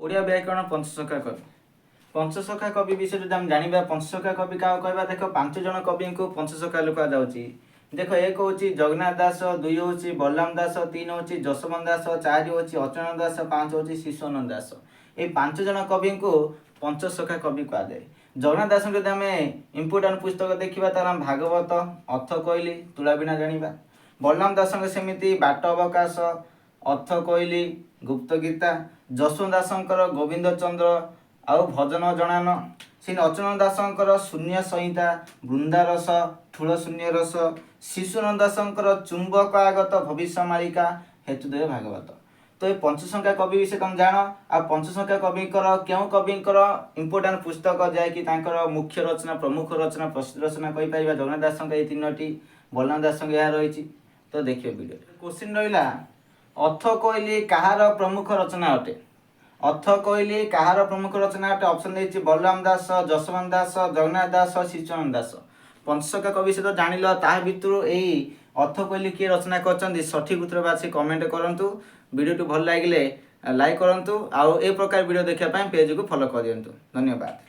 ओडिया व्याकरण पंचसखा कवि पंचसखा कवि विषय जो आम जाना पंचसखा कवि क्या कहवा देख 5 जन कवि को पंचसखा लुका जाऊँगी देख एक हूँ जगन्नाथ दास, 2 हूँ बलराम दास, 3 हूँ जशवंत दास, 4 हूँ अच्युतानंद दास, 5 हूँ शिशुनाथ दास। ये 5 जन कवि को पंचसखा कवि कहुए। जगन्नाथ दास जब आम इम्पोर्टाट पुस्तक देखा तार नाम भागवत, अर्थ कोइली, तुलाबीणा जाना। बलराम दास सेमती बाट अवकाश, अर्थ कोइली, गुप्त गीता। जशवंत दासंकर गोविंद चंद्र आउ भजन जनान। से अच्युतानंद दासंकर शून्य संहिता, वृंदारस, ठूल शून्य रस। शिशुनाथ दासंकर चुंबक आगत भविष्य मालिका, हेतुदेव भागवत। तो ये पंचसंख्या कवि विषय तुम जान। आ पंचसंख्या कविंकर क्यों कविंकर इंपोर्टाट पुस्तक जाकि मुख्य रचना, प्रमुख रचना, प्रसिद्ध रचना कहीपर जगन्नाथ दास ये 3टी, बलराम दास यह रही। तो देखिए वीडियो क्वेश्चन रहा अर्थ कोइली कहार प्रमुख रचना अटे। अर्थ कोइली कहार प्रमुख रचना अटे। ऑप्शन देछि बलराम दास, जशवंत दास, जगन्नाथ दास, शिशुनाथ दास। पंचसखा कवि सहित जानिल ता भितरु एई अर्थ कोइली किए रचना करछन्ती सठिक उत्तर बाछि कमेंट करंतु। वीडियो भल लागिले लाइक करंतु। आउ ए प्रकार वीडियो देखिया पय पेज को फॉलो कर दियंतु। धन्यवाद।